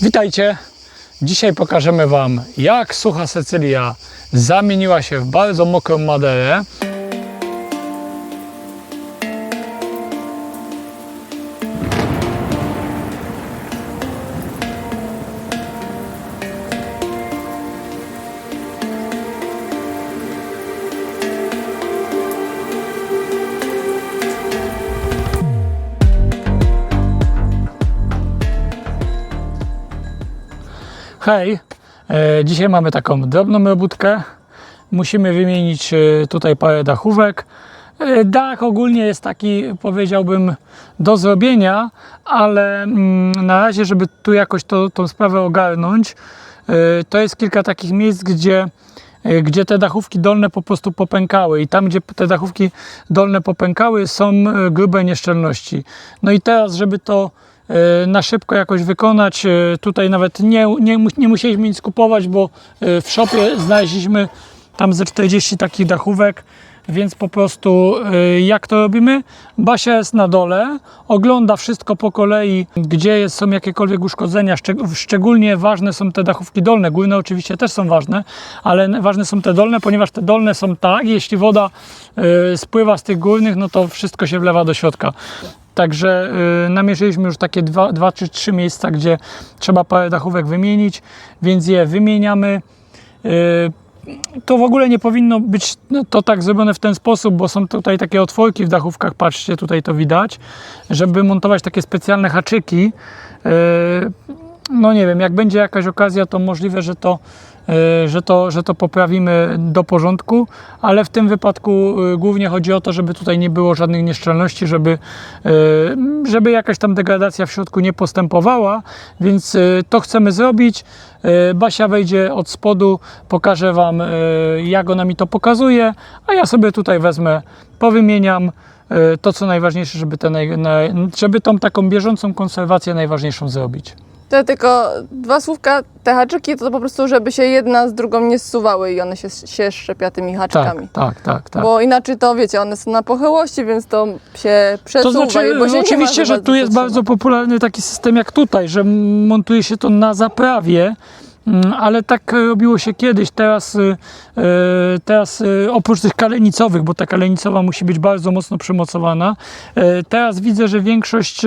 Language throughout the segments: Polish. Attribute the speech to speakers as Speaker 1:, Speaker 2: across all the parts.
Speaker 1: Witajcie! Dzisiaj pokażemy Wam, jak sucha Sycylia zamieniła się w bardzo mokrą Maderę. Hej, dzisiaj mamy taką drobną robótkę. Musimy wymienić tutaj parę dachówek. Dach ogólnie jest taki, powiedziałbym, do zrobienia, ale na razie, żeby tu jakoś tą sprawę ogarnąć, to jest kilka takich miejsc, gdzie te dachówki dolne po prostu popękały i tam, gdzie te dachówki dolne popękały, są grube nieszczelności. No i teraz, żeby to na szybko jakoś wykonać, tutaj nawet nie musieliśmy nic kupować, bo w shopie znaleźliśmy tam ze 40 takich dachówek, więc po prostu jak to robimy? Basia jest na dole, ogląda wszystko po kolei, gdzie są jakiekolwiek uszkodzenia. Szczególnie ważne są te dachówki dolne, górne oczywiście też są ważne, ale ważne są te dolne, ponieważ te dolne są tak, jeśli woda spływa z tych górnych, no to wszystko się wlewa do środka. Także namierzyliśmy już takie dwa czy trzy miejsca, gdzie trzeba parę dachówek wymienić, więc je wymieniamy. To w ogóle nie powinno być to tak zrobione w ten sposób, bo są tutaj takie otworki w dachówkach, patrzcie, tutaj to widać, żeby montować takie specjalne haczyki. No nie wiem, jak będzie jakaś okazja, to możliwe, że to poprawimy do porządku, ale w tym wypadku głównie chodzi o to, żeby tutaj nie było żadnych nieszczelności, żeby jakaś tam degradacja w środku nie postępowała, więc to chcemy zrobić. Basia wejdzie od spodu, pokażę Wam, jak ona mi to pokazuje, a ja sobie tutaj wezmę, powymieniam to, co najważniejsze, żeby tą taką bieżącą konserwację najważniejszą zrobić.
Speaker 2: To tylko dwa słówka, te haczyki to po prostu, żeby się jedna z drugą nie zsuwały i one się szczepia tymi haczykami.
Speaker 1: Tak.
Speaker 2: Bo inaczej to wiecie, one są na pochyłości, więc to się przesuwa.
Speaker 1: To znaczy,
Speaker 2: bo się
Speaker 1: oczywiście, że tu jest bardzo popularny taki system jak tutaj, że montuje się to na zaprawie, ale tak robiło się kiedyś. Teraz oprócz tych kalenicowych, bo ta kalenicowa musi być bardzo mocno przymocowana, teraz widzę, że większość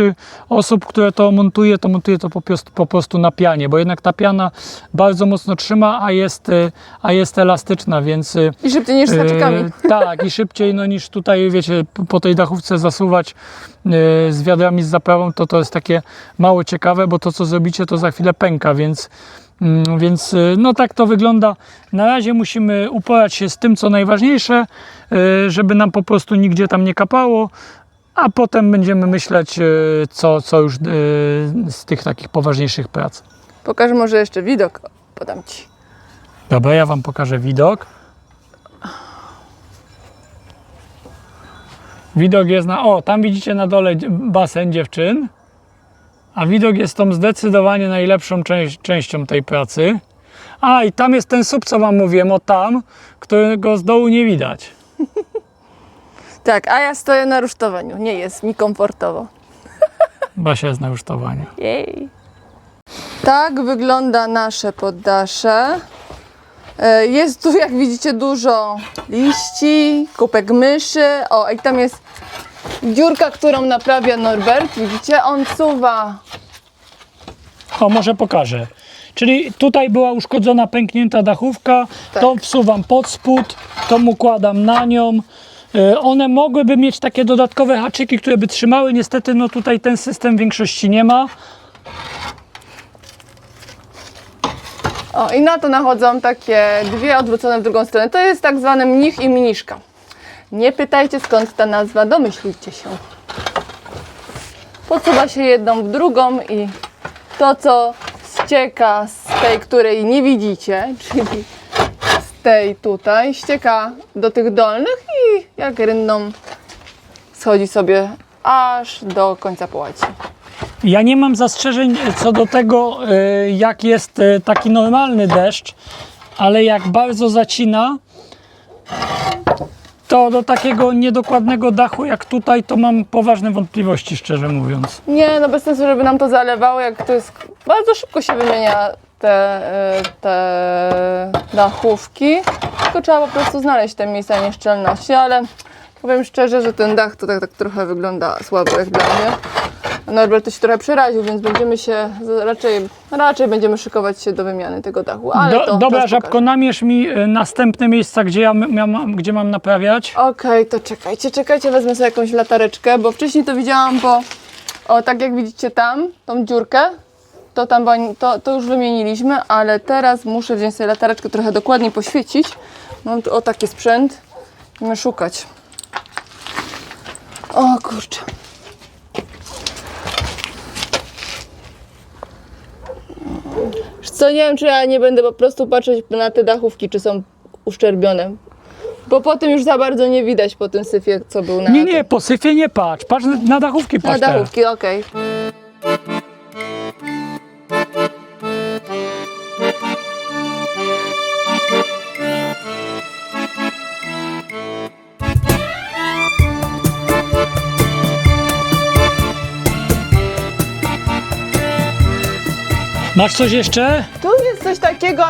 Speaker 1: osób, które to montuje to po prostu na pianie, bo jednak ta piana bardzo mocno trzyma, a jest elastyczna, więc...
Speaker 2: I szybciej niż z haczykami.
Speaker 1: Tak, i szybciej niż tutaj, wiecie, po tej dachówce zasuwać z wiadrami z zaprawą, to jest takie mało ciekawe, bo to, co zrobicie, to za chwilę pęka, więc no tak to wygląda. Na razie musimy uporać się z tym, co najważniejsze, żeby nam po prostu nigdzie tam nie kapało, a potem będziemy myśleć, co już z tych takich poważniejszych prac.
Speaker 2: Pokażę może jeszcze widok, podam Ci.
Speaker 1: Dobra, ja Wam pokażę widok. Widok jest tam widzicie na dole basen dziewczyn. A widok jest tą zdecydowanie najlepszą częścią tej pracy. A i tam jest ten słup, co Wam mówiłem, tam, którego z dołu nie widać.
Speaker 2: Tak, a ja stoję na rusztowaniu, nie jest mi komfortowo.
Speaker 1: Basia jest na rusztowaniu.
Speaker 2: Jej. Tak wygląda nasze poddasze. Jest tu, jak widzicie, dużo liści, kubek myszy. O, i tam jest dziurka, którą naprawia Norbert. Widzicie, on suwa.
Speaker 1: Może pokażę. Czyli tutaj była uszkodzona, pęknięta dachówka,
Speaker 2: Tak.
Speaker 1: To wsuwam pod spód, to układam na nią. One mogłyby mieć takie dodatkowe haczyki, które by trzymały. Niestety tutaj ten system w większości nie ma.
Speaker 2: O, i na to nachodzą takie dwie odwrócone w drugą stronę. To jest tak zwany mnich i mniszka. Nie pytajcie, skąd ta nazwa, domyślicie się. Podsuwa się jedną w drugą i to, co ścieka z tej, której nie widzicie, czyli z tej tutaj, ścieka do tych dolnych i jak rynną schodzi sobie aż do końca połaci.
Speaker 1: Ja nie mam zastrzeżeń co do tego, jak jest taki normalny deszcz, ale jak bardzo zacina, to do takiego niedokładnego dachu jak tutaj, to mam poważne wątpliwości, szczerze mówiąc.
Speaker 2: Nie, no bez sensu, żeby nam to zalewało, jak to jest... Bardzo szybko się wymienia te dachówki, tylko trzeba po prostu znaleźć te miejsca nieszczelności, ale powiem szczerze, że ten dach to tak trochę wygląda słabo jak dla mnie. Norbert to się trochę przeraził, więc będziemy się raczej będziemy szykować się do wymiany tego dachu. Ale to
Speaker 1: Dobra,
Speaker 2: czas
Speaker 1: Żabko,
Speaker 2: pokaże.
Speaker 1: namierz mi następne miejsca, gdzie mam naprawiać.
Speaker 2: Okej, to czekajcie, wezmę sobie jakąś latareczkę, bo wcześniej to widziałam tak jak widzicie tam, tą dziurkę, to tam to już wymieniliśmy, ale teraz muszę wziąć sobie latareczkę, trochę dokładniej poświecić. Mam tu taki sprzęt, będziemy szukać. O kurczę. Wiesz co, nie wiem, czy ja nie będę po prostu patrzeć na te dachówki, czy są uszczerbione. Bo po tym już za bardzo nie widać po tym syfie, co był na
Speaker 1: Nie, po syfie nie patrz, patrz na dachówki,
Speaker 2: na
Speaker 1: patrz teraz.
Speaker 2: dachówki, okej.
Speaker 1: Masz coś jeszcze?
Speaker 2: Tu jest coś takiego,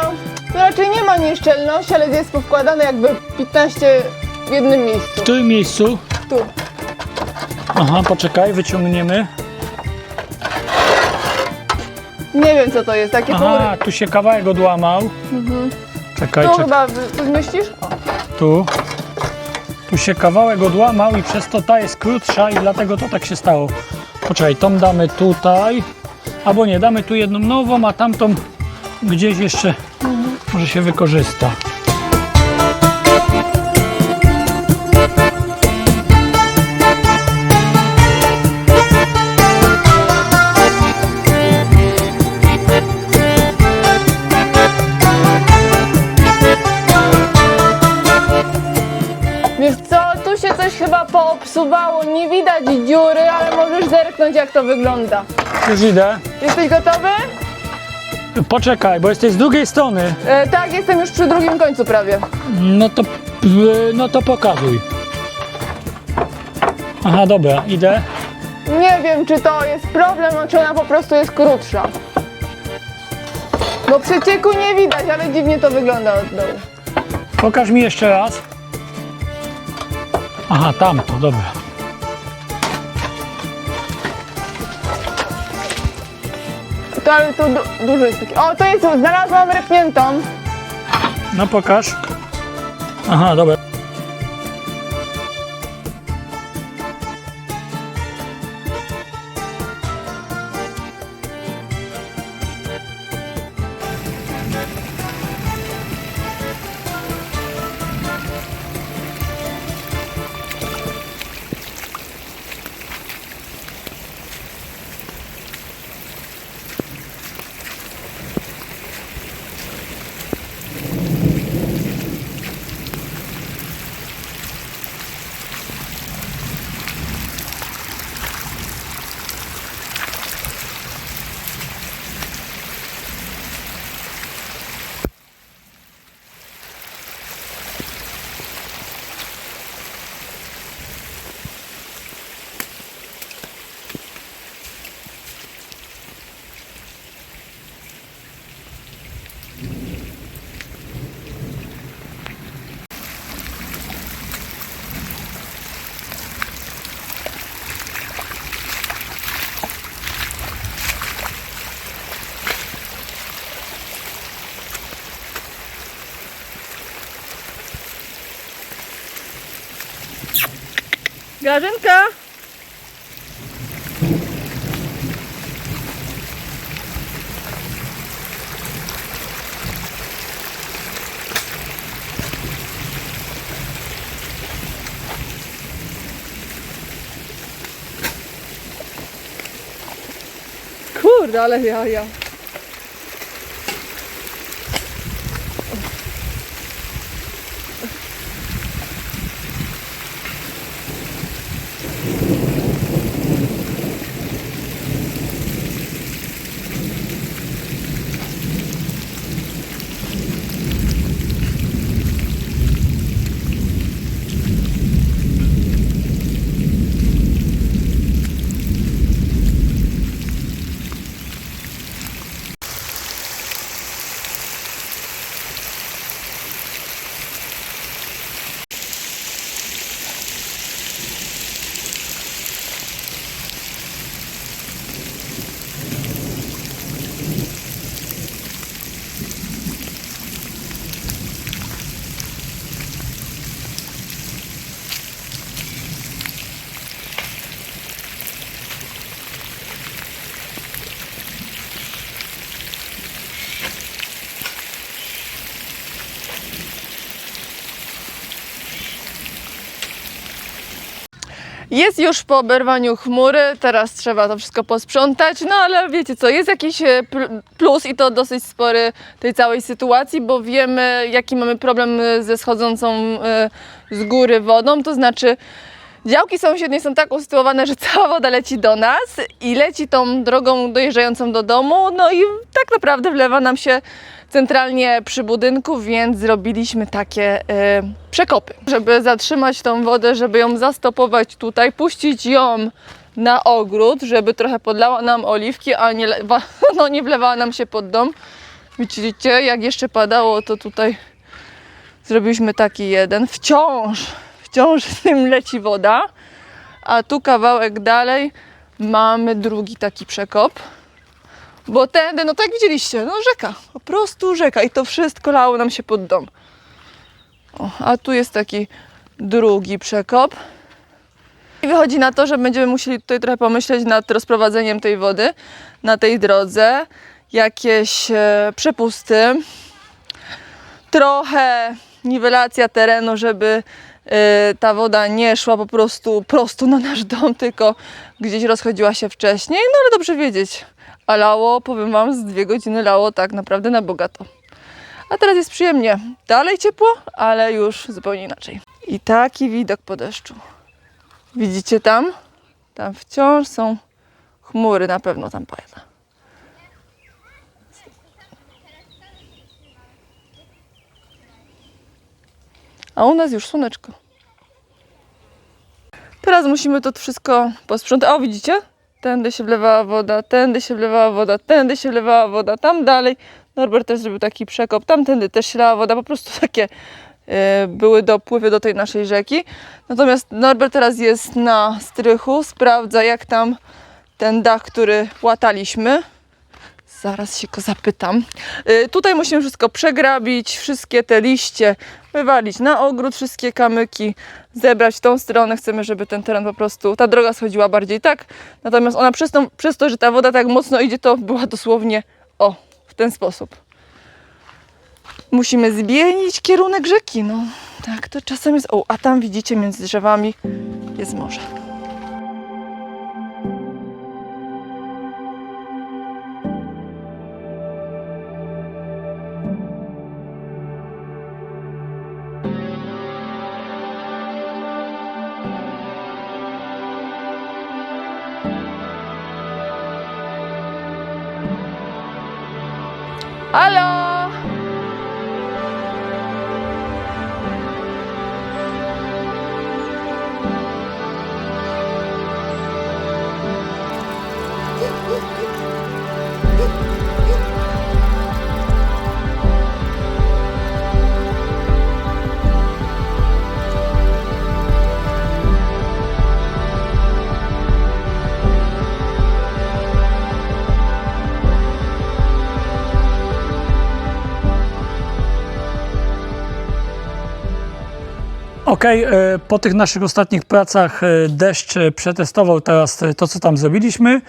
Speaker 2: to raczej nie ma nieszczelności, ale jest powkładane jakby 15 w jednym
Speaker 1: W
Speaker 2: miejscu.
Speaker 1: którym miejscu?
Speaker 2: Tu.
Speaker 1: Aha, poczekaj, wyciągniemy.
Speaker 2: Nie wiem, co to jest, takie
Speaker 1: Aha, tu się kawałek odłamał. Czekaj,
Speaker 2: Tu
Speaker 1: czekaj.
Speaker 2: chyba coś myślisz? O.
Speaker 1: Tu się kawałek odłamał i przez to ta jest krótsza i dlatego to tak się stało. Poczekaj, tą damy tutaj. Albo nie, damy tu jedną nową, a tamtą gdzieś jeszcze może się wykorzysta.
Speaker 2: Wiesz co, tu się coś chyba poobsuwało, nie widać dziury, ale możesz zerknąć, jak to wygląda.
Speaker 1: Już idę.
Speaker 2: Jesteś gotowy?
Speaker 1: Poczekaj, bo jesteś z drugiej strony.
Speaker 2: Tak, jestem już przy drugim końcu prawie.
Speaker 1: No to pokazuj. Aha, dobra, idę.
Speaker 2: Nie wiem, czy to jest problem, a czy ona po prostu jest krótsza. Bo przecieku nie widać, ale dziwnie to wygląda od dołu.
Speaker 1: Pokaż mi jeszcze raz. Aha, tamto, dobra.
Speaker 2: To, ale tu dużo jest taki. O, to jest, znalazłam rypniętą.
Speaker 1: No pokaż. Aha, dobra.
Speaker 2: Grażynka! Kurde, ale ja. Jest już po oberwaniu chmury, teraz trzeba to wszystko posprzątać, no ale wiecie co, jest jakiś plus i to dosyć spory tej całej sytuacji, bo wiemy jaki mamy problem ze schodzącą z góry wodą, to znaczy działki sąsiednie są tak usytuowane, że cała woda leci do nas i leci tą drogą dojeżdżającą do domu, no i tak naprawdę wlewa nam się centralnie przy budynku, więc zrobiliśmy takie przekopy, żeby zatrzymać tą wodę, żeby ją zastopować tutaj, puścić ją na ogród, żeby trochę podlała nam oliwki, a nie wlewała nam się pod dom. Widzicie, jak jeszcze padało, to tutaj zrobiliśmy taki jeden. Wciąż z tym leci woda, a tu kawałek dalej mamy drugi taki przekop. Bo tędy, no tak widzieliście, no rzeka, po prostu rzeka i to wszystko lało nam się pod dom. O, a tu jest taki drugi przekop. I wychodzi na to, że będziemy musieli tutaj trochę pomyśleć nad rozprowadzeniem tej wody na tej drodze. Jakieś przepusty, trochę niwelacja terenu, żeby ta woda nie szła po prostu prosto na nasz dom, tylko gdzieś rozchodziła się wcześniej. No ale dobrze wiedzieć. A lało, powiem wam, z 2 godziny lało tak naprawdę na bogato. A teraz jest przyjemnie. Dalej ciepło, ale już zupełnie inaczej. I taki widok po deszczu. Widzicie tam? Tam wciąż są chmury, na pewno tam pada. A u nas już słoneczko. Teraz musimy to wszystko posprzątać. O, widzicie? Tędy się wlewała woda, tędy się wlewała woda, tędy się wlewała woda, tam dalej. Norbert też zrobił taki przekop, tamtędy też się lała woda, po prostu takie były dopływy do tej naszej rzeki. Natomiast Norbert teraz jest na strychu, sprawdza jak tam ten dach, który łataliśmy. Zaraz się go zapytam. Tutaj musimy wszystko przegrabić, wszystkie te liście wywalić na ogród, wszystkie kamyki zebrać w tą stronę. Chcemy, żeby ten teren po prostu, ta droga schodziła bardziej tak. Natomiast ona przez to, że ta woda tak mocno idzie, to była dosłownie w ten sposób. Musimy zmienić kierunek rzeki, no. Tak to czasem jest. A tam widzicie między drzewami jest morze. Halo!
Speaker 1: Okej, po tych naszych ostatnich pracach deszcz przetestował teraz to, co tam zrobiliśmy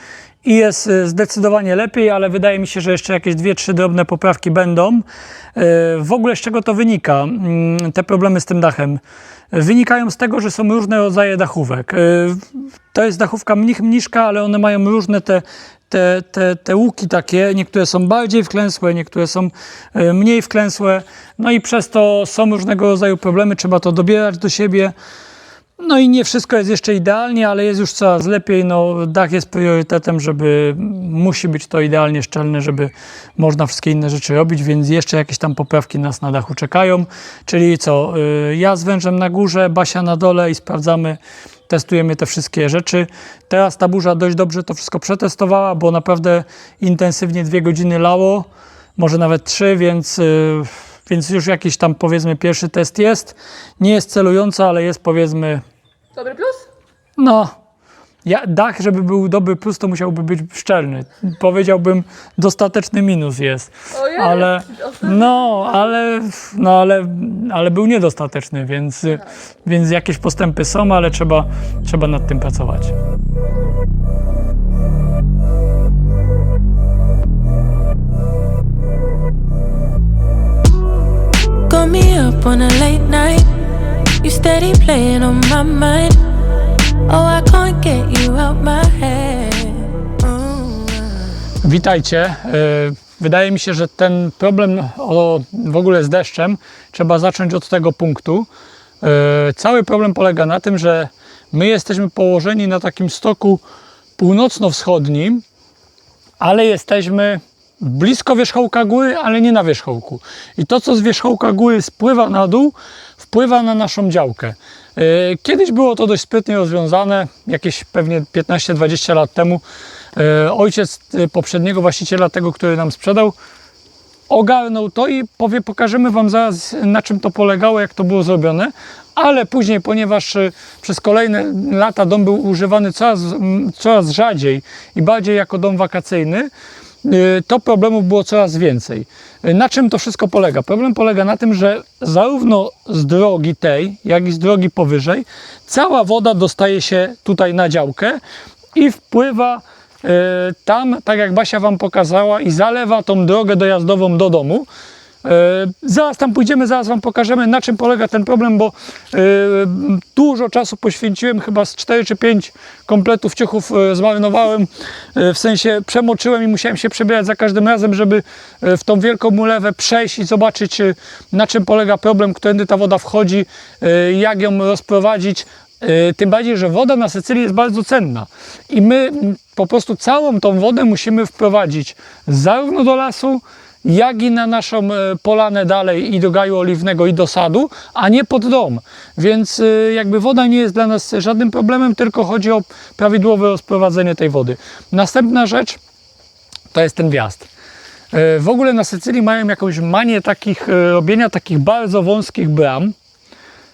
Speaker 1: i jest zdecydowanie lepiej, ale wydaje mi się, że jeszcze jakieś 2-3 drobne poprawki będą. W ogóle z czego to wynika? Te problemy z tym dachem wynikają z tego, że są różne rodzaje dachówek. To jest dachówka mniszka, ale one mają różne te łuki takie, niektóre są bardziej wklęsłe, niektóre są mniej wklęsłe, no i przez to są różnego rodzaju problemy, trzeba to dobierać do siebie. No i nie wszystko jest jeszcze idealnie, ale jest już coraz lepiej. No, dach jest priorytetem, musi być to idealnie szczelne, żeby można wszystkie inne rzeczy robić, więc jeszcze jakieś tam poprawki nas na dachu czekają. Czyli co, ja z wężem na górze, Basia na dole i sprawdzamy, testujemy te wszystkie rzeczy. Teraz ta burza dość dobrze to wszystko przetestowała, bo naprawdę intensywnie 2 godziny lało, może nawet 3, więc już jakiś tam powiedzmy pierwszy test jest. Nie jest celująca, ale jest powiedzmy...
Speaker 2: Dobry plus?
Speaker 1: No, dach, żeby był dobry plus, to musiałby być szczelny. Powiedziałbym, dostateczny minus jest.
Speaker 2: Ojej,
Speaker 1: ale był niedostateczny, więc jakieś postępy są, ale trzeba nad tym pracować.
Speaker 3: Got me up on a late night. You steady playing on my mind. Oh, I can't get you out my head.
Speaker 1: Witajcie. Wydaje mi się, że ten problem w ogóle z deszczem trzeba zacząć od tego punktu. Cały problem polega na tym, że my jesteśmy położeni na takim stoku północno-wschodnim, ale jesteśmy blisko wierzchołka góry, ale nie na wierzchołku. I to, co z wierzchołka góry spływa na dół, wpływa na naszą działkę. Kiedyś było to dość sprytnie rozwiązane, jakieś pewnie 15-20 lat temu. Ojciec poprzedniego właściciela, tego, który nam sprzedał, ogarnął to i pokażemy Wam zaraz, na czym to polegało, jak to było zrobione, ale później, ponieważ przez kolejne lata dom był używany coraz rzadziej i bardziej jako dom wakacyjny, to problemów było coraz więcej. Na czym to wszystko polega? Problem polega na tym, że zarówno z drogi tej, jak i z drogi powyżej, cała woda dostaje się tutaj na działkę i wpływa tam, tak jak Basia Wam pokazała, i zalewa tą drogę dojazdową do domu. Zaraz tam pójdziemy, zaraz Wam pokażemy, na czym polega ten problem, bo dużo czasu poświęciłem, chyba z 4 czy 5 kompletów ciuchów zmarnowałem, w sensie przemoczyłem i musiałem się przebierać za każdym razem, żeby w tą wielką mulewę przejść i zobaczyć, na czym polega problem, którędy ta woda wchodzi, jak ją rozprowadzić. Tym bardziej, że woda na Sycylii jest bardzo cenna i my po prostu całą tą wodę musimy wprowadzić zarówno do lasu, jak i na naszą polanę dalej i do gaju oliwnego i do sadu, a nie pod dom. Więc jakby woda nie jest dla nas żadnym problemem, tylko chodzi o prawidłowe rozprowadzenie tej wody. Następna rzecz to jest ten wjazd. W ogóle na Sycylii mają jakąś manię robienia takich bardzo wąskich bram.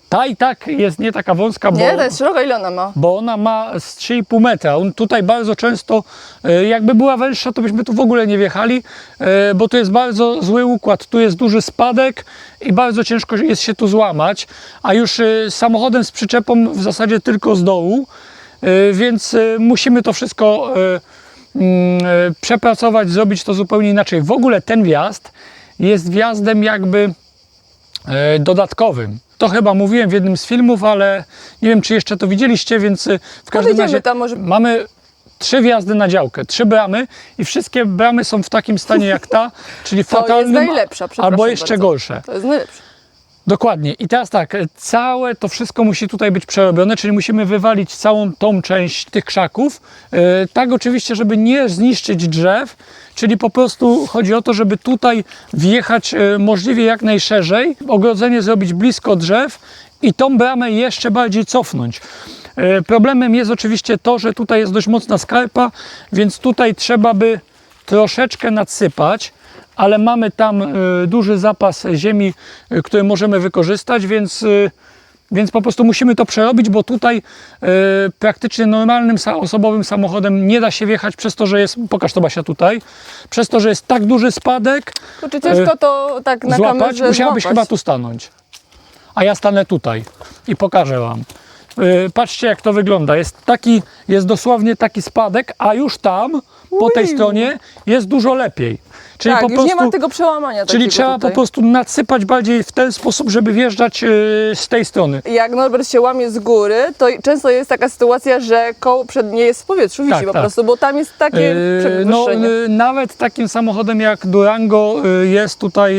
Speaker 1: Ta i tak jest nie taka wąska, bo...
Speaker 2: Nie, to jest szeroka, ile ona ma?
Speaker 1: Bo ona ma z 3,5 metra. Tutaj bardzo często, jakby była węższa, to byśmy tu w ogóle nie wjechali, bo tu jest bardzo zły układ. Tu jest duży spadek i bardzo ciężko jest się tu złamać, a już samochodem z przyczepą w zasadzie tylko z dołu, więc musimy to wszystko przepracować, zrobić to zupełnie inaczej. W ogóle ten wjazd jest wjazdem jakby dodatkowym. To chyba mówiłem w jednym z filmów, ale nie wiem, czy jeszcze to widzieliście, więc w każdym razie
Speaker 2: tam może...
Speaker 1: mamy 3 wjazdy na działkę, 3 bramy i wszystkie bramy są w takim stanie jak ta, czyli
Speaker 2: To jest
Speaker 1: fatalnym
Speaker 2: najlepsza, przepraszam
Speaker 1: albo jeszcze
Speaker 2: bardzo.
Speaker 1: gorsze.
Speaker 2: To jest najlepsze.
Speaker 1: Dokładnie. I teraz tak, całe to wszystko musi tutaj być przerobione, czyli musimy wywalić całą tą część tych krzaków, tak oczywiście, żeby nie zniszczyć drzew, czyli po prostu chodzi o to, żeby tutaj wjechać możliwie jak najszerzej, ogrodzenie zrobić blisko drzew i tą bramę jeszcze bardziej cofnąć. Problemem jest oczywiście to, że tutaj jest dość mocna skarpa, więc tutaj trzeba by troszeczkę nadsypać, ale mamy tam duży zapas ziemi, który możemy wykorzystać, więc po prostu musimy to przerobić, bo tutaj praktycznie normalnym osobowym samochodem nie da się wjechać przez to, że jest, pokaż to Basia tutaj, przez to, że jest tak duży spadek.
Speaker 2: Kurczę, ciężko to tak na
Speaker 1: złapać,
Speaker 2: kamerze
Speaker 1: musiałabyś
Speaker 2: złapać.
Speaker 1: chyba tu stanąć, a ja stanę tutaj i pokażę Wam. Patrzcie, jak to wygląda. Jest dosłownie taki spadek, a już tam, po tej stronie, jest dużo lepiej. Czyli
Speaker 2: Tak,
Speaker 1: po
Speaker 2: już
Speaker 1: prostu,
Speaker 2: nie ma tego przełamania
Speaker 1: czyli
Speaker 2: takiego
Speaker 1: trzeba
Speaker 2: tutaj.
Speaker 1: po prostu nadsypać bardziej w ten sposób, żeby wjeżdżać z tej strony.
Speaker 2: Jak Norbert się łamie z góry, to często jest taka sytuacja, że koło przednie jest w powietrzu, wisi
Speaker 1: Tak,
Speaker 2: po
Speaker 1: tak.
Speaker 2: prostu, bo tam jest takie przewyższenie.
Speaker 1: Nawet takim samochodem jak Durango jest tutaj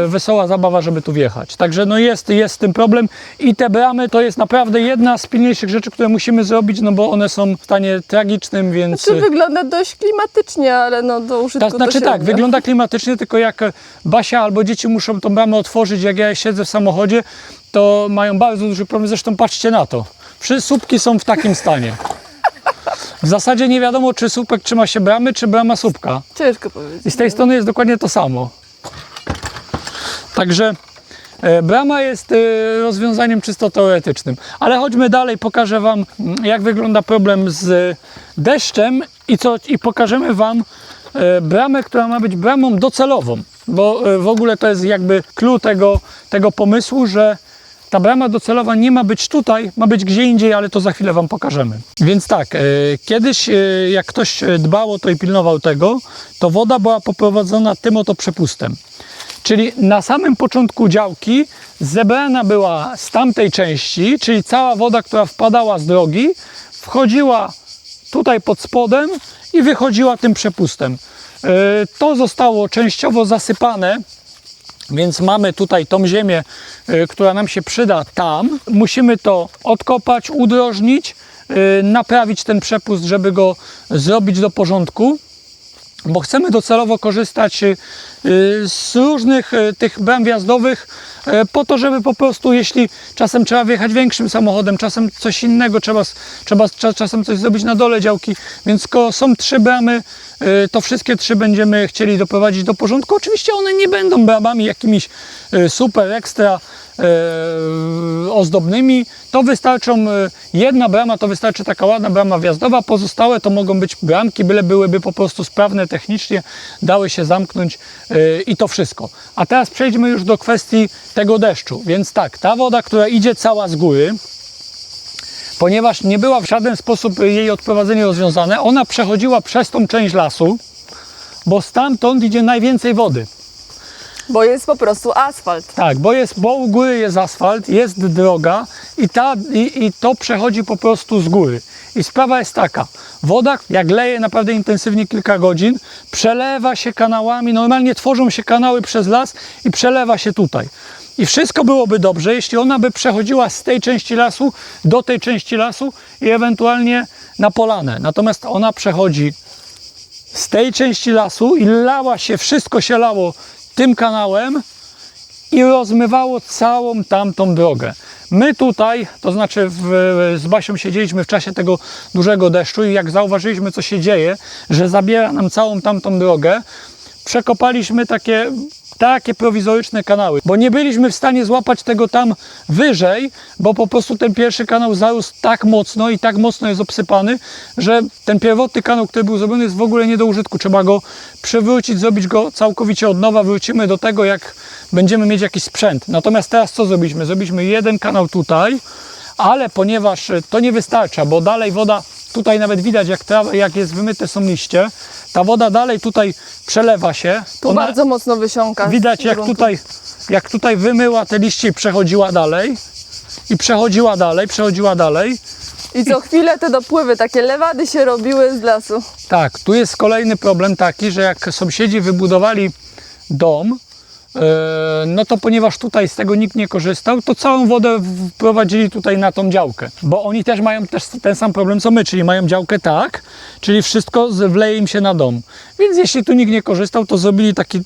Speaker 1: wesoła zabawa, żeby tu wjechać. Także no jest z tym problem i te bramy to jest naprawdę jedna z pilniejszych rzeczy, które musimy zrobić, no bo one są w stanie tragicznym, więc...
Speaker 2: Znaczy wygląda dość klimatycznie, ale no do użytku
Speaker 1: To znaczy
Speaker 2: to
Speaker 1: tak, wygląda klimatycznie, tylko jak Basia albo dzieci muszą tą bramę otworzyć, jak ja siedzę w samochodzie, to mają bardzo duży problem. Zresztą patrzcie na to. Słupki są w takim stanie. W zasadzie nie wiadomo, czy słupek trzyma się bramy, czy brama słupka.
Speaker 2: Ciężko powiedzieć.
Speaker 1: I z tej strony jest dokładnie to samo. Także brama jest rozwiązaniem czysto teoretycznym. Ale chodźmy dalej, pokażę Wam, jak wygląda problem z deszczem i pokażemy Wam bramę, która ma być bramą docelową. Bo w ogóle to jest jakby clue tego pomysłu, że ta brama docelowa nie ma być tutaj, ma być gdzie indziej, ale to za chwilę Wam pokażemy. Więc tak, kiedyś jak ktoś dbał o to i pilnował tego, to woda była poprowadzona tym oto przepustem. Czyli na samym początku działki zebrana była z tamtej części, czyli cała woda, która wpadała z drogi, wchodziła tutaj pod spodem i wychodziła tym przepustem. To zostało częściowo zasypane, więc mamy tutaj tą ziemię, która nam się przyda tam. Musimy to odkopać, udrożnić, naprawić ten przepust, żeby go zrobić do porządku, bo chcemy docelowo korzystać z różnych tych bram wjazdowych po to, żeby po prostu, jeśli czasem trzeba wjechać większym samochodem, czasem coś innego, czasem coś zrobić na dole działki, więc skoro są 3 bramy, to wszystkie 3 będziemy chcieli doprowadzić do porządku. Oczywiście one nie będą bramami jakimiś super ekstra ozdobnymi, to wystarczą jedna brama, to wystarczy taka ładna brama wjazdowa, pozostałe to mogą być bramki, byle byłyby po prostu sprawne technicznie, dały się zamknąć i to wszystko. A teraz przejdźmy już do kwestii tego deszczu, więc tak, ta woda, która idzie cała z góry, ponieważ nie była w żaden sposób jej odprowadzenie rozwiązane, ona przechodziła przez tą część lasu, bo stamtąd idzie najwięcej wody.
Speaker 2: Bo jest po prostu asfalt.
Speaker 1: Tak, bo u góry jest asfalt, jest droga i to przechodzi po prostu z góry. I sprawa jest taka, woda jak leje naprawdę intensywnie kilka godzin, przelewa się kanałami, normalnie tworzą się kanały przez las i przelewa się tutaj. I wszystko byłoby dobrze, jeśli ona by przechodziła z tej części lasu do tej części lasu i ewentualnie na polanę. Natomiast ona przechodzi z tej części lasu i lała się, wszystko się lało tym kanałem i rozmywało całą tamtą drogę. My tutaj, to znaczy z Basią siedzieliśmy w czasie tego dużego deszczu i jak zauważyliśmy, co się dzieje, że zabiera nam całą tamtą drogę, przekopaliśmy takie prowizoryczne kanały, bo nie byliśmy w stanie złapać tego tam wyżej, bo po prostu ten pierwszy kanał zarósł tak mocno i tak mocno jest obsypany, że ten pierwotny kanał, który był zrobiony, jest w ogóle nie do użytku. Trzeba go przywrócić, zrobić go całkowicie od nowa. Wrócimy do tego, jak będziemy mieć jakiś sprzęt. Natomiast teraz co zrobiliśmy? Zrobiliśmy jeden kanał tutaj, ale ponieważ to nie wystarcza, bo dalej woda, tutaj nawet widać jak jest wymyte są liście, ta woda dalej tutaj przelewa się.
Speaker 2: Tu bardzo mocno wysiąka.
Speaker 1: Widać jak tutaj wymyła te liście i przechodziła dalej. I przechodziła dalej.
Speaker 2: I co chwilę te dopływy, takie lewady się robiły z lasu.
Speaker 1: Tak, tu jest kolejny problem taki, że jak sąsiedzi wybudowali dom, no to ponieważ tutaj z tego nikt nie korzystał, to całą wodę wprowadzili tutaj na tą działkę. Bo oni też mają ten sam problem co my, czyli mają działkę tak, czyli wszystko wleje im się na dom. Więc jeśli tu nikt nie korzystał, to zrobili taki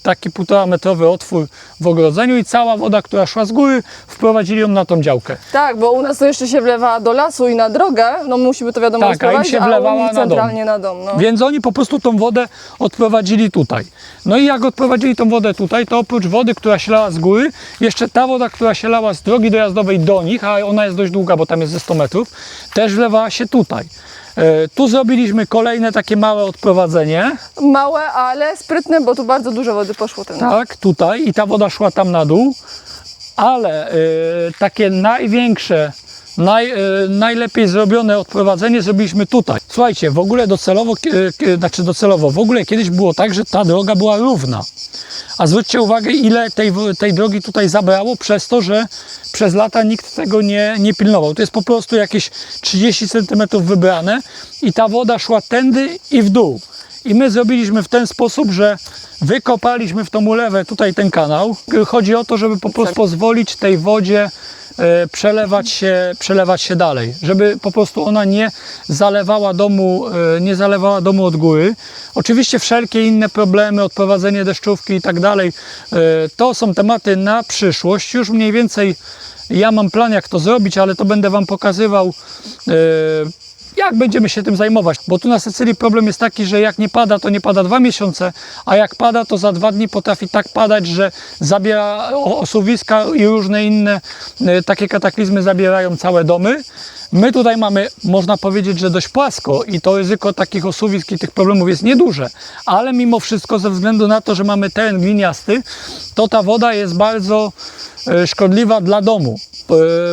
Speaker 1: 1,5-metrowy otwór w ogrodzeniu i cała woda, która szła z góry, wprowadzili ją na tą działkę.
Speaker 2: Tak, bo u nas to jeszcze się wlewała do lasu i na drogę, no musimy to wiadomo
Speaker 1: Tak, a im się wlewała
Speaker 2: centralnie na dom. No.
Speaker 1: Więc oni po prostu tą wodę odprowadzili tutaj. No i jak odprowadzili tą wodę tutaj, to oprócz wody, która się lała z góry, jeszcze ta woda, która się lała z drogi dojazdowej do nich, a ona jest dość długa, bo tam jest ze 100 metrów, też wlewała się tutaj. Tu zrobiliśmy kolejne takie małe odprowadzenie.
Speaker 2: Małe, ale sprytne, bo tu bardzo dużo wody poszło.
Speaker 1: Tak, tutaj i ta woda szła tam na dół, ale takie największe, najlepiej zrobione odprowadzenie zrobiliśmy tutaj. Słuchajcie, w ogóle docelowo, w ogóle kiedyś było tak, że ta droga była równa. A zwróćcie uwagę, ile tej drogi tutaj zabrało przez to, że przez lata nikt tego nie pilnował. To jest po prostu jakieś 30 cm wybrane i ta woda szła tędy i w dół. I my zrobiliśmy w ten sposób, że wykopaliśmy w tą ulewę tutaj ten kanał. Chodzi o to, żeby po prostu pozwolić tej wodzie przelewać się dalej, żeby po prostu ona nie zalewała domu od góry. Oczywiście wszelkie inne problemy, odprowadzenie deszczówki i tak dalej, to są tematy na przyszłość. Już mniej więcej ja mam plan, jak to zrobić, ale to będę Wam pokazywał, jak będziemy się tym zajmować, bo tu na Sycylii problem jest taki, że jak nie pada, to nie pada 2 miesiące, a jak pada, to za 2 dni potrafi tak padać, że zabiera osuwiska i różne inne takie kataklizmy zabierają całe domy. My tutaj mamy, można powiedzieć, że dość płasko i to ryzyko takich osuwisk i tych problemów jest nieduże, ale mimo wszystko ze względu na to, że mamy teren gliniasty, to ta woda jest bardzo szkodliwa dla domu,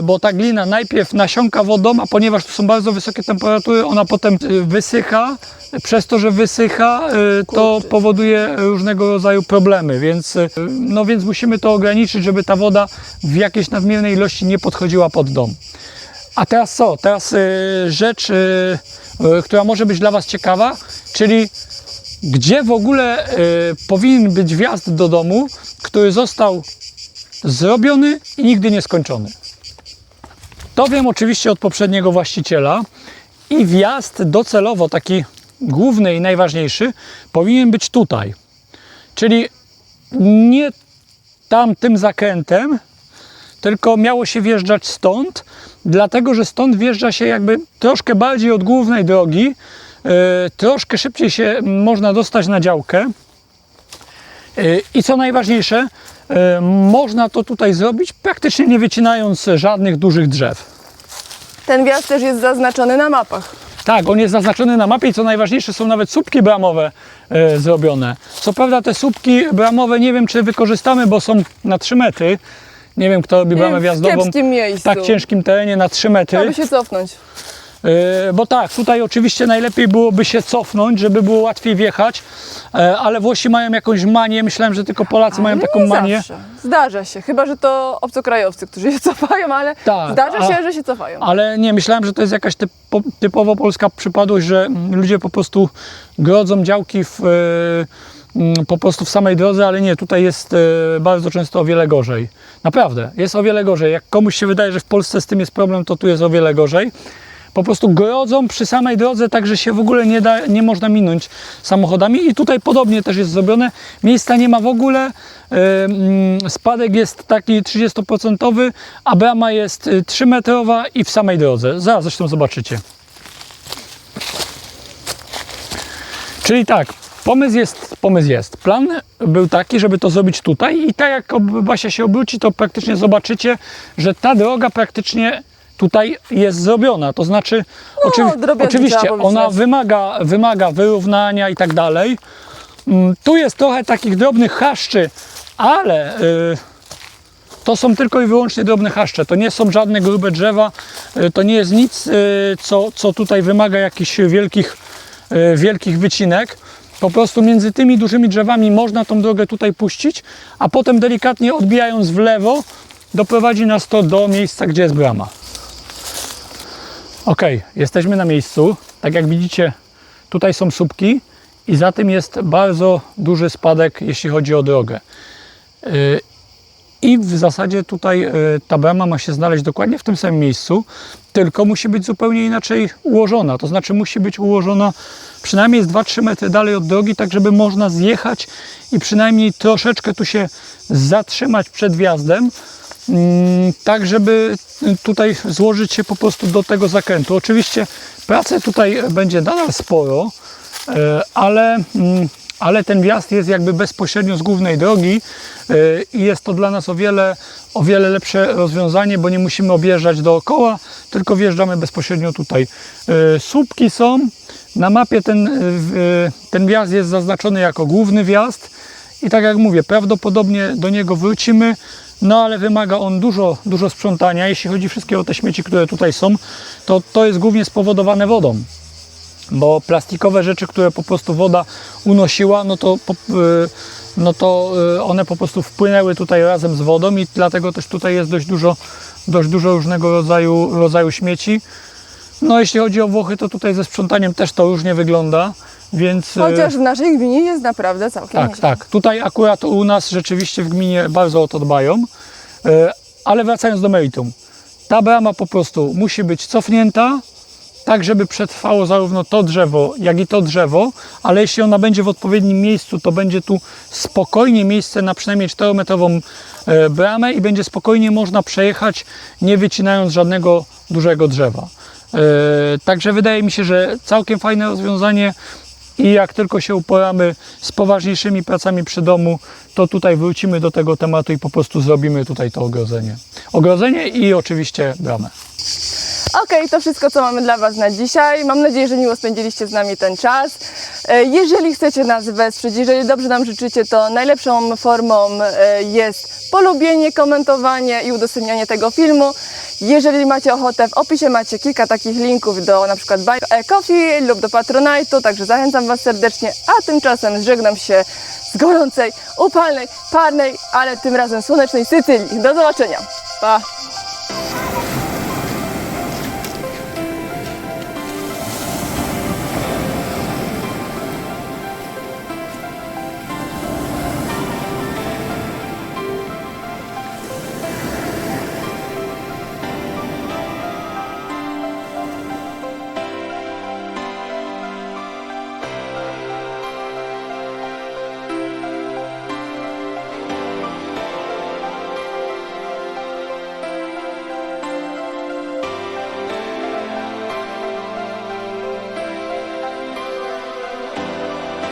Speaker 1: bo ta glina najpierw nasiąka wodą, a ponieważ tu są bardzo wysokie temperatury, ona potem wysycha. Przez to, że wysycha, to powoduje różnego rodzaju problemy, więc musimy to ograniczyć, żeby ta woda w jakiejś nadmiernej ilości nie podchodziła pod dom. A teraz co? Teraz rzecz, która może być dla Was ciekawa, czyli gdzie w ogóle powinien być wjazd do domu, który został zrobiony i nigdy nie skończony. To wiem oczywiście od poprzedniego właściciela i wjazd docelowo taki główny i najważniejszy powinien być tutaj. Czyli nie tamtym zakrętem, tylko miało się wjeżdżać stąd, dlatego że stąd wjeżdża się jakby troszkę bardziej od głównej drogi, troszkę szybciej się można dostać na działkę i co najważniejsze, można to tutaj zrobić praktycznie nie wycinając żadnych dużych drzew.
Speaker 2: Ten wjazd też jest zaznaczony na mapach.
Speaker 1: Tak, on jest zaznaczony na mapie i co najważniejsze, są nawet słupki bramowe zrobione. Co prawda te słupki bramowe nie wiem, czy wykorzystamy, bo są na 3 metry. Nie wiem, kto robi bramę
Speaker 2: W
Speaker 1: wjazdową
Speaker 2: kiepskim miejscu.
Speaker 1: w tak ciężkim terenie na 3 metry.
Speaker 2: Trzeba by się cofnąć.
Speaker 1: Bo tak, tutaj oczywiście najlepiej byłoby się cofnąć, żeby było łatwiej wjechać, ale Włosi mają jakąś manię, myślałem, że tylko Polacy mają taką
Speaker 2: Nie
Speaker 1: manię.
Speaker 2: zawsze. Zdarza się, chyba że to obcokrajowcy, którzy się cofają, ale
Speaker 1: Tak,
Speaker 2: zdarza się, że się cofają.
Speaker 1: Ale nie, myślałem, że to jest jakaś typowo polska przypadłość, że ludzie po prostu grodzą działki po prostu w samej drodze, ale nie, tutaj jest bardzo często o wiele gorzej. Naprawdę, jest o wiele gorzej. Jak komuś się wydaje, że w Polsce z tym jest problem, to tu jest o wiele gorzej. Po prostu grodzą przy samej drodze, tak że się w ogóle nie można minąć samochodami i tutaj podobnie też jest zrobione. Miejsca nie ma w ogóle, spadek jest taki 30%, a brama jest 3-metrowa i w samej drodze. Zaraz zresztą zobaczycie. Czyli tak, pomysł jest. Plan był taki, żeby to zrobić tutaj i tak jak Basia się obróci, to praktycznie zobaczycie, że ta droga praktycznie tutaj jest zrobiona, to znaczy oczywiście ona wymaga wyrównania i tak dalej. Tu jest trochę takich drobnych chaszczy, ale to są tylko i wyłącznie drobne chaszcze, to nie są żadne grube drzewa, to nie jest nic, co tutaj wymaga jakichś wielkich wycinek. Po prostu między tymi dużymi drzewami można tą drogę tutaj puścić, a potem delikatnie odbijając w lewo doprowadzi nas to do miejsca, gdzie jest brama. Ok, jesteśmy na miejscu. Tak jak widzicie, tutaj są słupki i za tym jest bardzo duży spadek, jeśli chodzi o drogę. I w zasadzie tutaj ta brama ma się znaleźć dokładnie w tym samym miejscu, tylko musi być zupełnie inaczej ułożona. To znaczy musi być ułożona przynajmniej z 2-3 metry dalej od drogi, tak żeby można zjechać i przynajmniej troszeczkę tu się zatrzymać przed wjazdem, tak żeby tutaj złożyć się po prostu do tego zakrętu. Oczywiście pracy tutaj będzie nadal sporo, ale ten wjazd jest jakby bezpośrednio z głównej drogi i jest to dla nas o wiele lepsze rozwiązanie, bo nie musimy objeżdżać dookoła, tylko wjeżdżamy bezpośrednio tutaj. Słupki są, na mapie ten wjazd jest zaznaczony jako główny wjazd i tak jak mówię, prawdopodobnie do niego wrócimy, no ale wymaga on dużo sprzątania. Jeśli chodzi wszystkie o te śmieci, które tutaj są, to jest głównie spowodowane wodą. Bo plastikowe rzeczy, które po prostu woda unosiła, no to one po prostu wpłynęły tutaj razem z wodą i dlatego też tutaj jest dość dużo różnego rodzaju śmieci. No jeśli chodzi o Włochy, to tutaj ze sprzątaniem też to różnie wygląda, więc...
Speaker 2: Chociaż w naszej gminie jest naprawdę całkiem nieźle.
Speaker 1: Tak. Tutaj akurat u nas rzeczywiście w gminie bardzo o to dbają, ale wracając do meritum. Ta brama po prostu musi być cofnięta, tak żeby przetrwało zarówno to drzewo, jak i to drzewo, ale jeśli ona będzie w odpowiednim miejscu, to będzie tu spokojnie miejsce na przynajmniej 4-metrową bramę i będzie spokojnie można przejechać, nie wycinając żadnego dużego drzewa. Także wydaje mi się, że całkiem fajne rozwiązanie i jak tylko się uporamy z poważniejszymi pracami przy domu, to tutaj wrócimy do tego tematu i po prostu zrobimy tutaj to ogrodzenie. Ogrodzenie i oczywiście bramę.
Speaker 2: Okej, to wszystko, co mamy dla Was na dzisiaj. Mam nadzieję, że miło spędziliście z nami ten czas. Jeżeli chcecie nas wesprzeć, jeżeli dobrze nam życzycie, to najlepszą formą jest polubienie, komentowanie i udostępnianie tego filmu. Jeżeli macie ochotę, w opisie macie kilka takich linków do na przykład Buy a Coffee lub do Patronite'u, także zachęcam Was serdecznie, a tymczasem żegnam się z gorącej, upalnej, parnej, ale tym razem słonecznej Sycylii. Do zobaczenia. Pa!